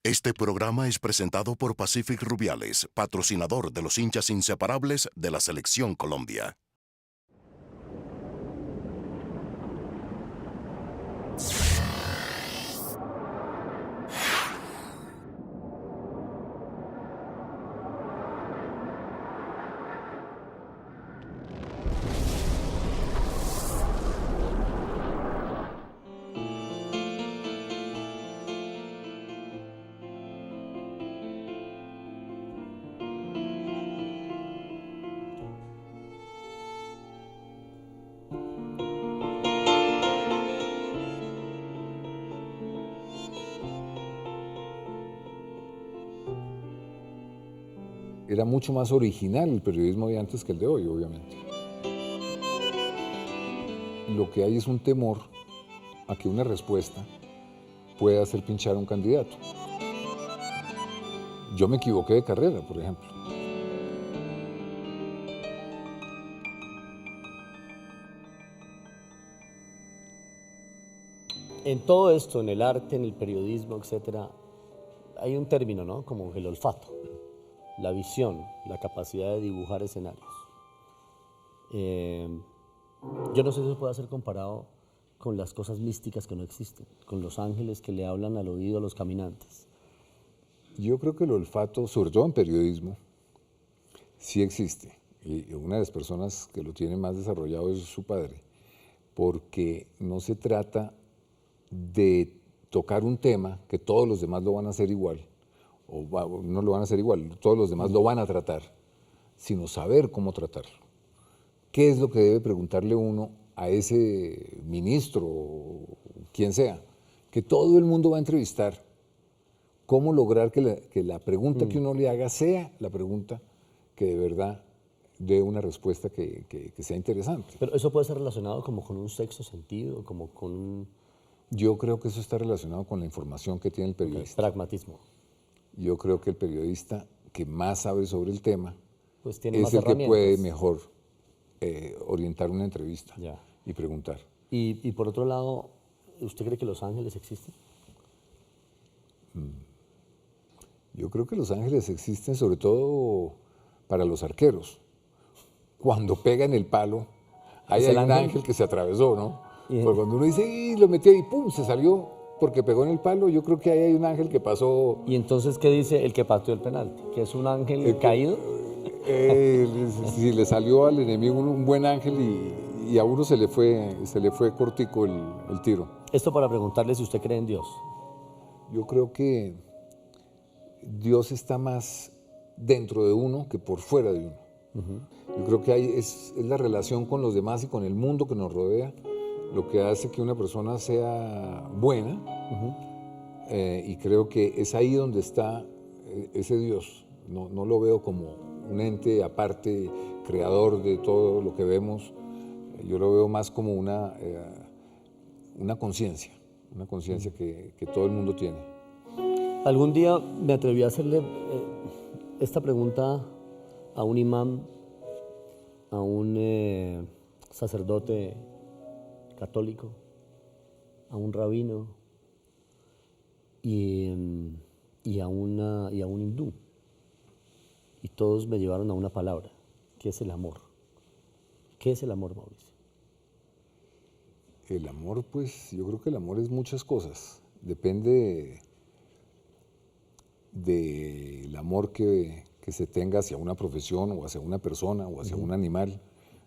Este programa es presentado por Pacific Rubiales, patrocinador de los hinchas inseparables de la Selección Colombia. Era mucho más original el periodismo de antes que el de hoy, obviamente. Lo que hay es un temor a que una respuesta pueda hacer pinchar a un candidato. Yo me equivoqué de carrera, por ejemplo. En todo esto, en el arte, en el periodismo, etcétera, hay un término, ¿no? Como el olfato, la visión, la capacidad de dibujar escenarios. Yo no sé si eso puede ser comparado con las cosas místicas que no existen, con los ángeles que le hablan al oído a los caminantes. Yo creo que el olfato, sobre todo en periodismo, sí existe. Y una de las personas que lo tiene más desarrollado es su padre, porque no se trata de tocar un tema que todos los demás lo van a hacer igual, o no lo van a hacer igual, todos los demás lo van a tratar, sino saber cómo tratarlo. ¿Qué es lo que debe preguntarle uno a ese ministro o quien sea? Que todo el mundo va a entrevistar. ¿Cómo lograr que la pregunta que uno le haga sea la pregunta que de verdad dé una respuesta que sea interesante? Pero eso puede ser relacionado como con un sexto sentido, como con un Yo creo que eso está relacionado con la información que tiene el periodista. pragmatismo. Yo creo que el periodista que más sabe sobre el tema Pues tiene es más el que puede herramientas. mejor orientar una entrevista Ya. y preguntar. Y por otro lado, ¿usted cree que los ángeles existen? Yo creo que los ángeles existen sobre todo para los arqueros. Cuando pegan el palo, ahí ¿Es hay el un ángel? ángel que se atravesó, ¿no? Y- Porque cuando uno dice, "Y lo metió y pum, se salió porque pegó en el palo", yo creo que ahí hay un ángel que pasó. ¿Y entonces qué dice el que pateó el penalti? ¿Que es un ángel caído? Si le salió al enemigo un buen ángel y a uno se le fue cortico el tiro. Esto para preguntarle si usted cree en Dios. Yo creo que Dios está más dentro de uno que por fuera de uno. Yo creo que es la relación con los demás y con el mundo que nos rodea lo que hace que una persona sea buena, y creo que es ahí donde está ese Dios. No lo veo como un ente aparte, creador de todo lo que vemos. Yo lo veo más como una conciencia que todo el mundo tiene. Algún día me atreví a hacerle esta pregunta a un imán, a un sacerdote católico, a un rabino y a un hindú. Y todos me llevaron a una palabra, que es el amor. ¿Qué es el amor, Mauricio? El amor, pues, yo creo que el amor es muchas cosas. Depende del amor que se tenga hacia una profesión o hacia una persona o hacia un animal.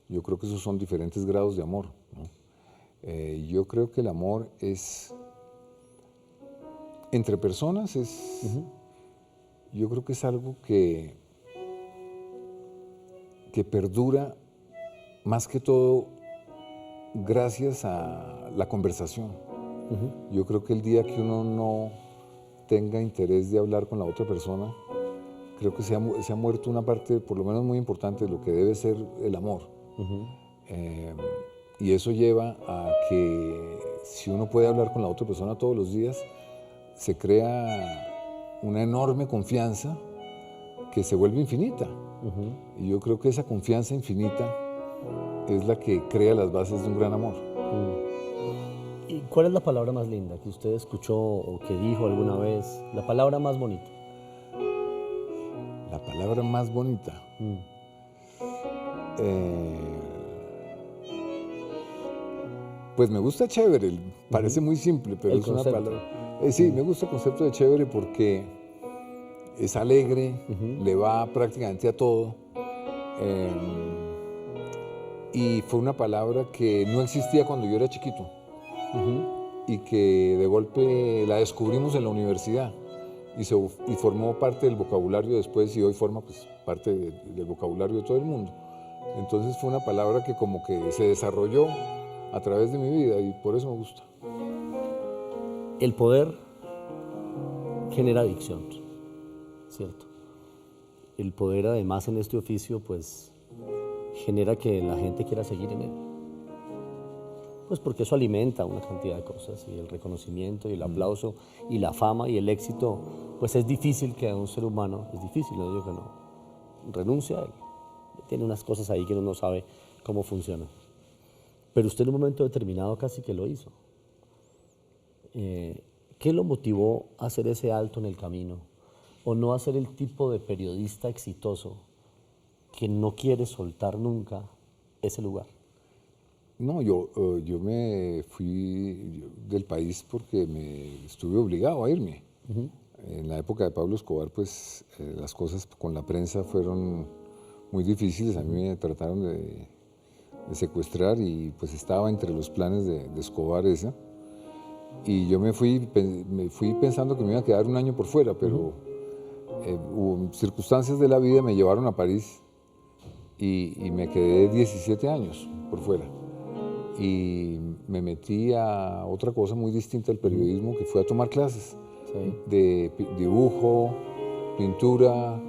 Yo creo que esos son diferentes grados de amor, ¿no? Yo creo que el amor es entre personas, yo creo que es algo que perdura más que todo gracias a la conversación. Yo creo que el día que uno no tenga interés de hablar con la otra persona, creo que se ha muerto una parte, por lo menos muy importante, de lo que debe ser el amor. Y eso lleva a que si uno puede hablar con la otra persona todos los días, se crea una enorme confianza que se vuelve infinita. Y yo creo que esa confianza infinita es la que crea las bases de un gran amor. ¿Y cuál es la palabra más linda que usted escuchó o que dijo alguna vez? La palabra más bonita. La palabra más bonita. Pues me gusta chévere, parece muy simple, pero El es una concepto. palabra. Sí, me gusta el concepto de chévere porque es alegre, le va prácticamente a todo. Y fue una palabra que no existía cuando yo era chiquito y que de golpe la descubrimos en la universidad y formó parte del vocabulario después, y hoy forma pues, parte del vocabulario de todo el mundo. Entonces fue una palabra que como que se desarrolló a través de mi vida y por eso me gusta. El poder genera adicción, ¿cierto? El poder, además, en este oficio, pues, genera que la gente quiera seguir en él. Pues porque eso alimenta una cantidad de cosas, y el reconocimiento, y el aplauso, y la fama, y el éxito, pues es difícil que a un ser humano, es difícil, no digo que no, renuncie a él. Tiene unas cosas ahí que uno no sabe cómo funcionan. Pero usted en un momento determinado casi que lo hizo. ¿Qué lo motivó a hacer ese alto en el camino? ¿O no a ser el tipo de periodista exitoso que no quiere soltar nunca ese lugar? No, yo me fui del país porque me estuve obligado a irme. En la época de Pablo Escobar, pues las cosas con la prensa fueron muy difíciles. A mí me trataron de secuestrar y pues estaba entre los planes de Escobar esa. Y yo me fui pensando que me iba a quedar un año por fuera, pero circunstancias de la vida me llevaron a París y me quedé 17 años por fuera. Y me metí a otra cosa muy distinta al periodismo, que fue a tomar clases de dibujo, pintura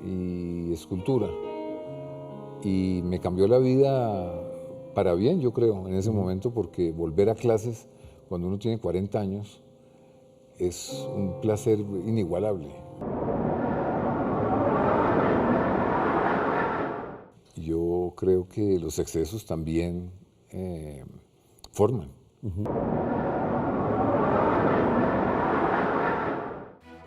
y escultura. Y me cambió la vida para bien, yo creo, en ese momento, porque volver a clases cuando uno tiene 40 años es un placer inigualable. Yo creo que los excesos también forman.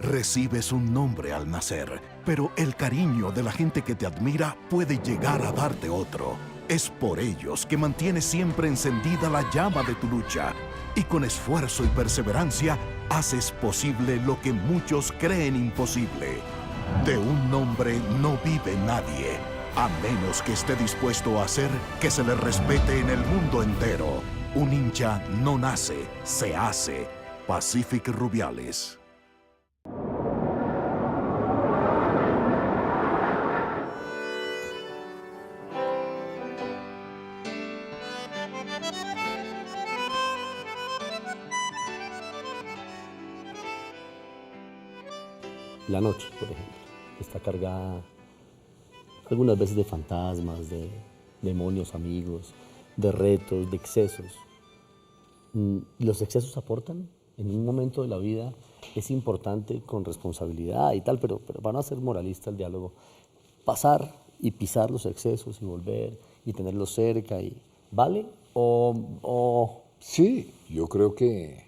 Recibes un nombre al nacer, pero el cariño de la gente que te admira puede llegar a darte otro. Es por ellos que mantienes siempre encendida la llama de tu lucha y con esfuerzo y perseverancia haces posible lo que muchos creen imposible. De un nombre no vive nadie, a menos que esté dispuesto a hacer que se le respete en el mundo entero. Un hincha no nace, se hace. Pacific Rubiales. La noche, por ejemplo, está cargada algunas veces de fantasmas, de demonios amigos, de retos, de excesos. ¿Los excesos aportan? En un momento de la vida es importante, con responsabilidad y tal, pero para no hacer moralista el diálogo, pasar y pisar los excesos y volver y tenerlos cerca, ¿vale? Sí, yo creo que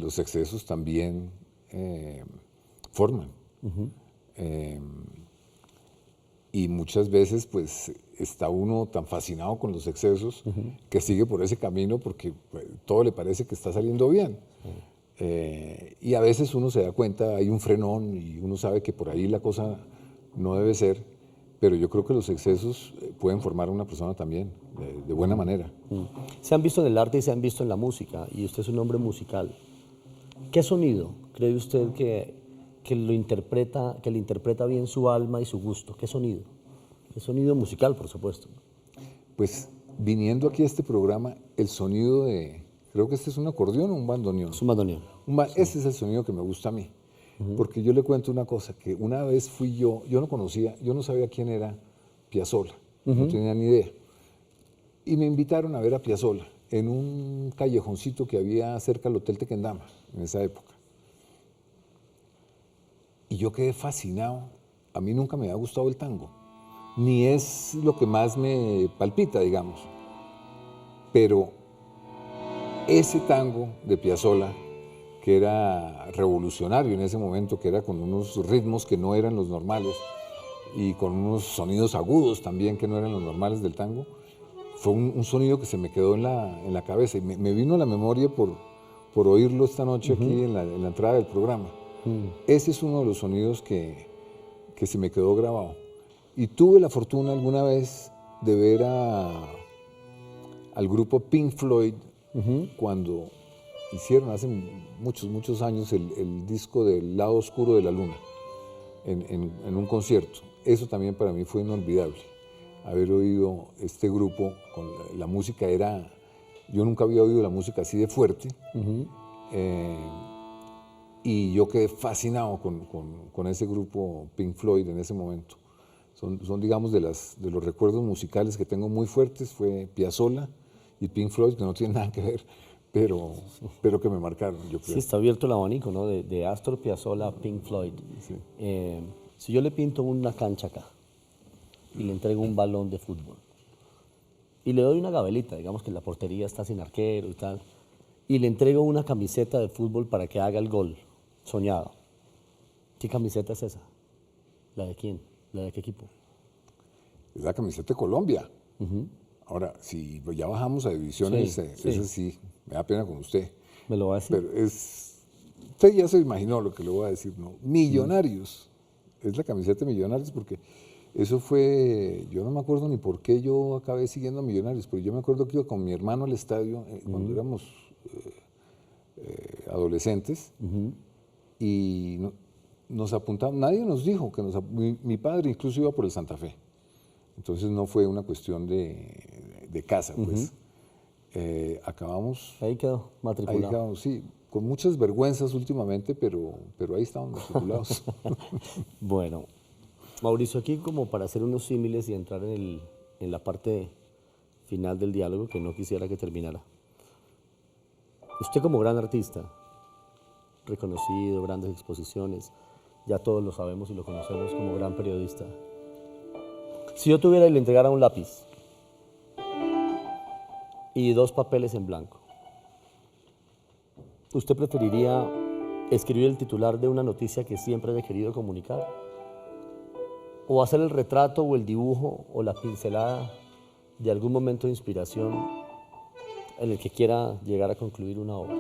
los excesos también forman. Y muchas veces pues está uno tan fascinado con los excesos que sigue por ese camino porque pues, todo le parece que está saliendo bien. Y a veces uno se da cuenta, hay un frenón y uno sabe que por ahí la cosa no debe ser, pero yo creo que los excesos pueden formar a una persona también, de buena manera. Se han visto en el arte y se han visto en la música, y usted es un hombre musical. ¿Qué sonido cree usted que le interpreta bien su alma y su gusto? ¿Qué sonido? ¿Qué sonido musical, por supuesto? Pues viniendo aquí a este programa, el sonido creo que este es un acordeón o un bandoneón. Es un bandoneón. Sí. Ese es el sonido que me gusta a mí. Porque yo le cuento una cosa, que una vez fui yo no sabía quién era Piazzolla, no tenía ni idea. Y me invitaron a ver a Piazzolla en un callejoncito que había cerca del Hotel Tequendama, en esa época. Y yo quedé fascinado. A mí nunca me había gustado el tango, ni es lo que más me palpita, digamos. Pero ese tango de Piazzolla, que era revolucionario en ese momento, que era con unos ritmos que no eran los normales y con unos sonidos agudos también que no eran los normales del tango, fue un sonido que se me quedó en la cabeza y me vino a la memoria por oírlo esta noche aquí en la entrada del programa. Ese es uno de los sonidos que se me quedó grabado. Y tuve la fortuna alguna vez de ver al grupo Pink Floyd cuando hicieron hace muchos años el disco del lado oscuro de la luna en un concierto. Eso también para mí fue inolvidable, haber oído este grupo con la música yo nunca había oído la música así de fuerte, y yo quedé fascinado con ese grupo Pink Floyd en ese momento. Son digamos, de los recuerdos musicales que tengo muy fuertes, fue Piazzolla y Pink Floyd, que no tienen nada que ver, pero que me marcaron, yo creo. Sí, está abierto el abanico, ¿no? De Astor Piazzolla a Pink Floyd. Sí. Si yo le pinto una cancha acá y le entrego un balón de fútbol y le doy una gabelita, digamos que la portería está sin arquero y tal, y le entrego una camiseta de fútbol para que haga el gol soñado, ¿qué camiseta es esa? ¿La de quién? ¿La de qué equipo? Es la camiseta de Colombia. Ahora, si ya bajamos a divisiones, ese sí, me da pena con usted. Me lo va a decir. Pero usted ya se imaginó lo que le voy a decir, ¿no? Millonarios. Es la camiseta de Millonarios porque eso fue, yo no me acuerdo ni por qué yo acabé siguiendo a Millonarios, pero yo me acuerdo que iba con mi hermano al estadio cuando éramos adolescentes y nos apuntaban, nadie nos dijo que mi padre incluso iba por el Santa Fe, entonces no fue una cuestión de casa, pues. Acabamos... Ahí quedó matriculado. Ahí quedamos, sí, con muchas vergüenzas últimamente, pero ahí estamos matriculados. Bueno, Mauricio, aquí como para hacer unos símiles y entrar en la parte final del diálogo, que no quisiera que terminara. Usted como gran artista, reconocido, grandes exposiciones, ya todos lo sabemos y lo conocemos como gran periodista. Si yo tuviera y le entregara un lápiz y 2 papeles en blanco, ¿usted preferiría escribir el titular de una noticia que siempre haya querido comunicar? ¿O hacer el retrato o el dibujo o la pincelada de algún momento de inspiración en el que quiera llegar a concluir una obra?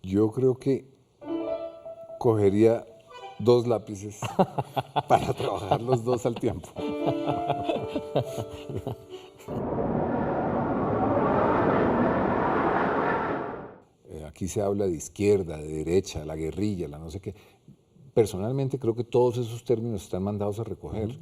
Yo creo que cogería 2 lápices para trabajar los 2 al tiempo. Aquí se habla de izquierda, de derecha, la guerrilla, la no sé qué. Personalmente creo que todos esos términos están mandados a recoger.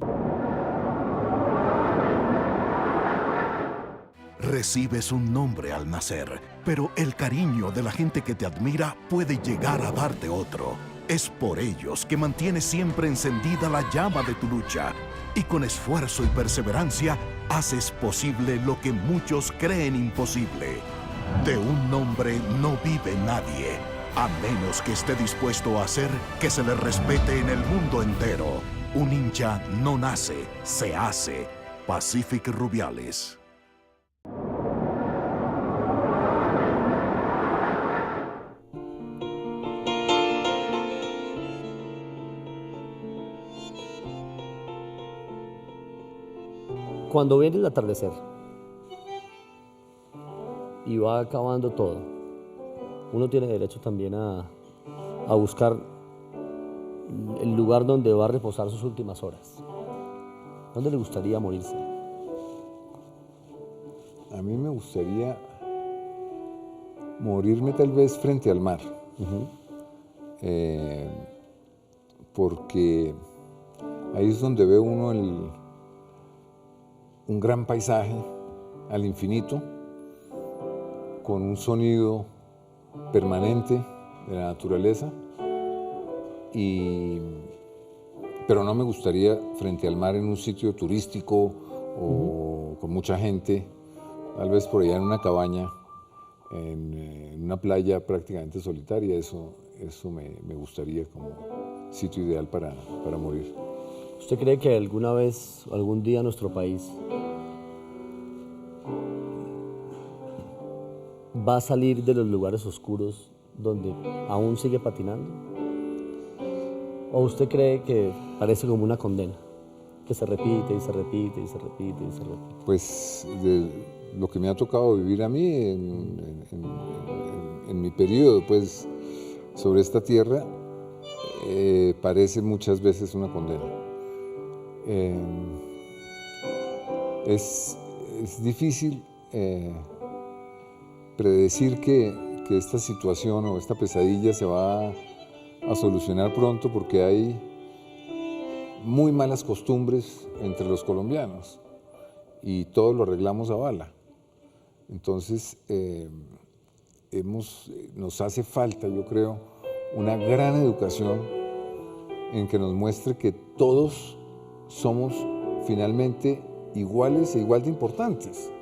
Recibes un nombre al nacer, pero el cariño de la gente que te admira puede llegar a darte otro. Es por ellos que mantienes siempre encendida la llama de tu lucha y con esfuerzo y perseverancia haces posible lo que muchos creen imposible. De un nombre no vive nadie, a menos que esté dispuesto a hacer que se le respete en el mundo entero. Un hincha no nace, se hace. Pacific Rubiales. Cuando viene el atardecer y va acabando todo, uno tiene derecho también a buscar el lugar donde va a reposar sus últimas horas. ¿Dónde le gustaría morirse? A mí me gustaría morirme tal vez frente al mar, porque ahí es donde ve uno un gran paisaje al infinito, con un sonido permanente de la naturaleza, pero no me gustaría frente al mar en un sitio turístico o con mucha gente, tal vez por allá en una cabaña, en una playa prácticamente solitaria. Eso me gustaría como sitio ideal para morir. ¿Usted cree que alguna vez, algún día nuestro país va a salir de los lugares oscuros donde aún sigue patinando? ¿O usted cree que parece como una condena, que se repite y se repite y se repite y se repite? Pues de lo que me ha tocado vivir a mí en mi periodo pues, sobre esta tierra, parece muchas veces una condena. Es difícil predecir que esta situación o esta pesadilla se va a solucionar pronto porque hay muy malas costumbres entre los colombianos y todo lo arreglamos a bala. Entonces, nos hace falta, yo creo, una gran educación en que nos muestre que todos somos finalmente iguales e igual de importantes.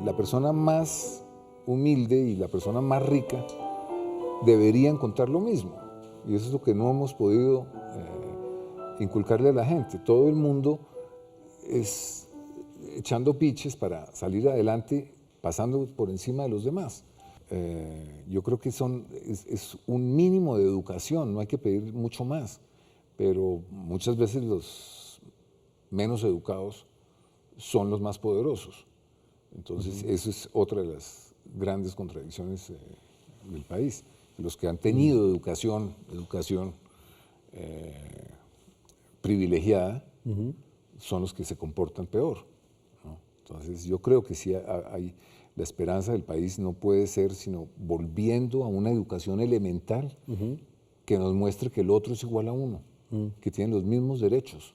La persona más humilde y la persona más rica deberían contar lo mismo. Y eso es lo que no hemos podido inculcarle a la gente. Todo el mundo es echando piches para salir adelante, pasando por encima de los demás. Yo creo que es un mínimo de educación, no hay que pedir mucho más, pero muchas veces los menos educados son los más poderosos. Entonces, eso es otra de las grandes contradicciones del país. Los que han tenido educación privilegiada son los que se comportan peor, ¿no? Entonces, yo creo que sí hay la esperanza del país no puede ser sino volviendo a una educación elemental que nos muestre que el otro es igual a uno, que tiene los mismos derechos.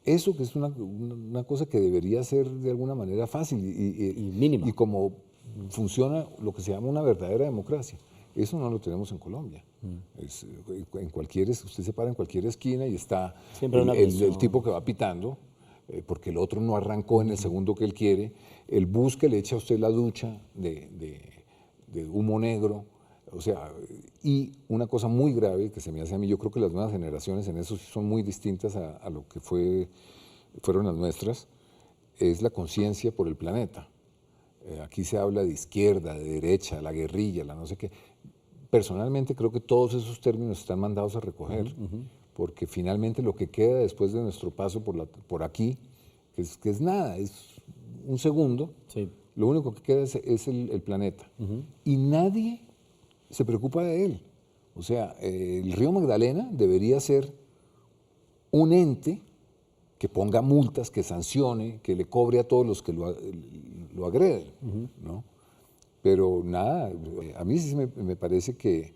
Eso que es una cosa que debería ser de alguna manera fácil y mínima. Y como funciona lo que se llama una verdadera democracia. Eso no lo tenemos en Colombia. Usted se para en cualquier esquina y está el tipo que va pitando, porque el otro no arrancó en el segundo que él quiere, el bus que le echa a usted la ducha de humo negro. O sea, y una cosa muy grave que se me hace a mí, yo creo que las nuevas generaciones en eso sí son muy distintas a lo que fueron las nuestras, es la conciencia por el planeta. Aquí se habla de izquierda, de derecha, la guerrilla, la no sé qué. Personalmente creo que todos esos términos están mandados a recoger, porque finalmente lo que queda después de nuestro paso por aquí, que es nada, es un segundo, sí. Lo único que queda es el planeta. Y nadie se preocupa de él. O sea, el río Magdalena debería ser un ente que ponga multas, que sancione, que le cobre a todos los que lo agreden, ¿no? Pero nada, a mí sí me parece que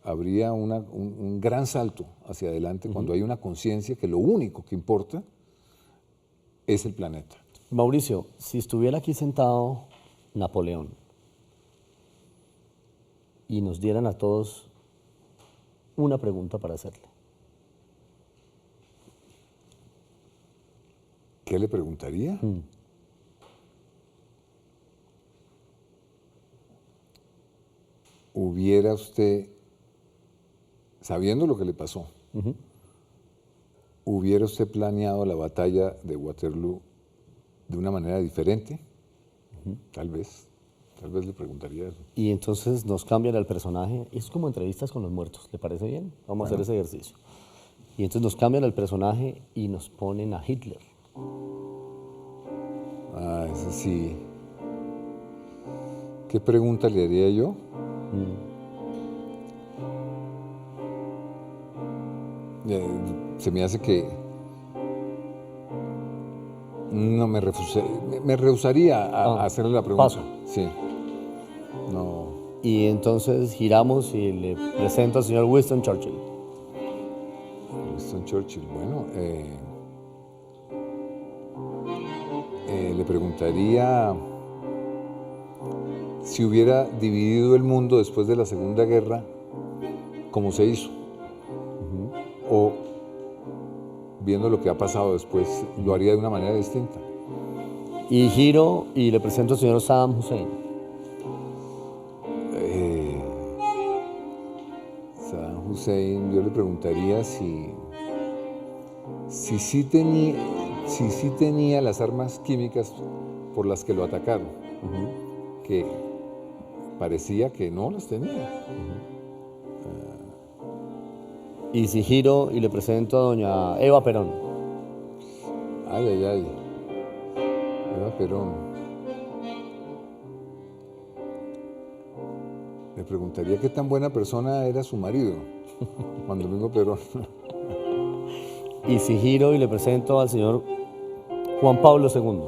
habría un gran salto hacia adelante cuando hay una conciencia que lo único que importa es el planeta. Mauricio, si estuviera aquí sentado Napoleón y nos dieran a todos una pregunta para hacerle, ¿qué le preguntaría? ¿Hubiera usted, sabiendo lo que le pasó, hubiera usted planeado la batalla de Waterloo de una manera diferente? Tal vez le preguntaría eso. Y entonces nos cambian el personaje, es como entrevistas con los muertos, ¿le parece bien? Vamos a hacer ese ejercicio. Y entonces nos cambian el personaje y nos ponen a Hitler. Ese sí. ¿Qué pregunta le haría yo? Se me hace que no me rehusaría a hacerle la pregunta. Paso. Sí. No. Y entonces giramos y le presento al señor Winston Churchill. Winston Churchill, bueno, le preguntaría si hubiera dividido el mundo después de la Segunda Guerra, ¿cómo se hizo? O, viendo lo que ha pasado después, lo haría de una manera distinta. Y giro y le presento al señor Saddam Hussein. Saddam Hussein, yo le preguntaría si sí tenía las armas químicas por las que lo atacaron, que parecía que no las tenía. Y si giro y le presento a doña Eva Perón. Ay, ay, ay. Eva Perón. Le preguntaría qué tan buena persona era su marido, Juan Domingo Perón. Y si giro y le presento al señor Juan Pablo II.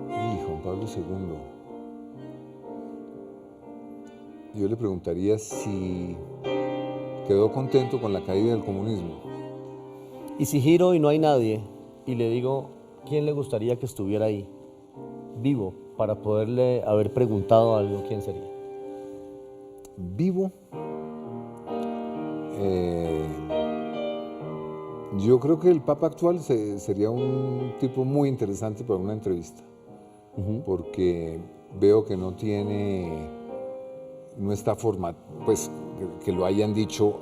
Y Juan Pablo II. Yo le preguntaría si quedó contento con la caída del comunismo. Y si giro y no hay nadie y le digo, ¿quién le gustaría que estuviera ahí, vivo, para poderle haber preguntado algo? ¿Quién sería? Vivo. Yo creo que el Papa actual sería un tipo muy interesante para una entrevista, porque veo que no está formado, pues que lo hayan dicho,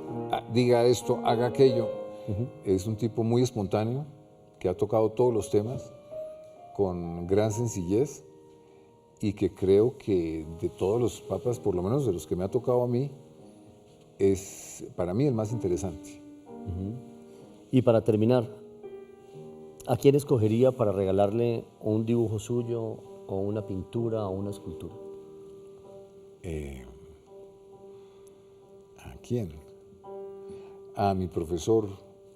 diga esto, haga aquello. Es un tipo muy espontáneo, que ha tocado todos los temas con gran sencillez y que creo que de todos los papas, por lo menos de los que me ha tocado a mí, es para mí el más interesante. Y para terminar, ¿a quién escogería para regalarle un dibujo suyo o una pintura o una escultura? ¿A quién? A mi profesor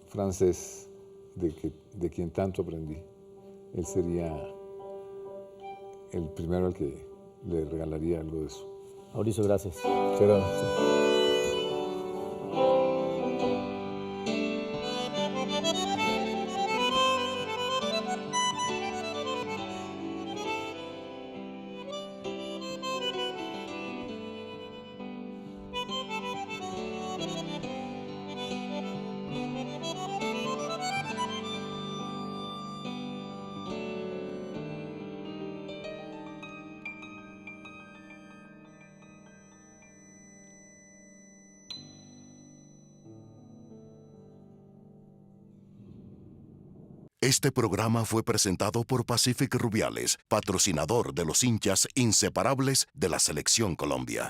francés, de quien tanto aprendí. Él sería el primero al que le regalaría algo de eso. Mauricio, gracias. Muchas gracias. Este programa fue presentado por Pacific Rubiales, patrocinador de los hinchas inseparables de la Selección Colombia.